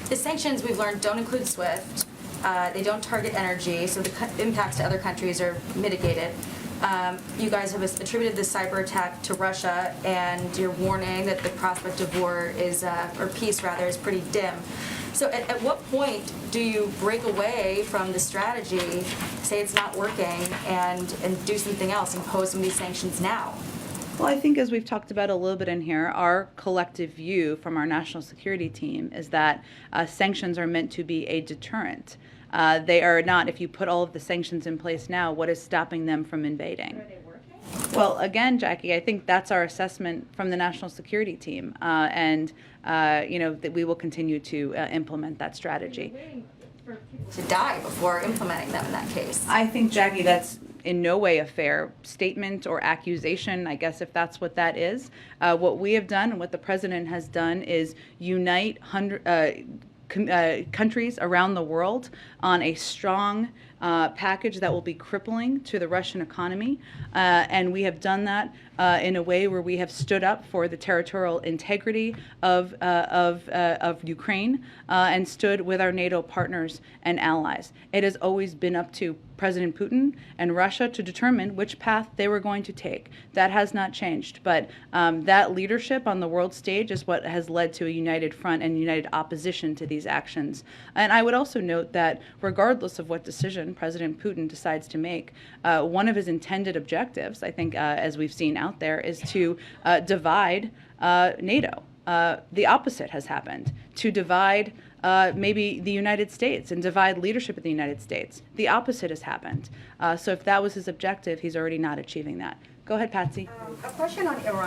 The sanctions we've learned don't include SWIFT. They don't target energy, so the impacts to other countries are mitigated. You guys have attributed this cyber attack to Russia, and you're warning that the prospect of war is, or peace rather, is pretty dim. So at what point do you break away from the strategy, say it's not working, and do something else, impose some of these sanctions now? Well, I think as we've talked about a little bit in here, our collective view from our national security team is that sanctions are meant to be a deterrent. They are not. If you put all of the sanctions in place now, what is stopping them from invading? Are they working? Well, again, Jackie, I think that's our assessment from the national security team, and that we will continue to implement that strategy. You're waiting for people To die before implementing them in that case. I think, Jackie, that's in no way a fair statement or accusation, I guess, if that's what that is. What we have done and what the president has done is unite countries around the world on a strong package that will be crippling to the Russian economy. And we have done that in a way where we have stood up for the territorial integrity of Ukraine and stood with our NATO partners and allies. It has always been up to President Putin and Russia to determine which path they were going to take. That has not changed, but that leadership on the world stage is what has led to a united front and united opposition to these actions. And I would also note that regardless of what decision President Putin decides to make, one of his intended objectives, I think, as we've seen out there, is to divide NATO. The opposite has happened, to divide maybe the United States and divide leadership in the United States. The opposite has happened. So if that was his objective, he's already not achieving that. Go ahead, Patsy. A question on Iran.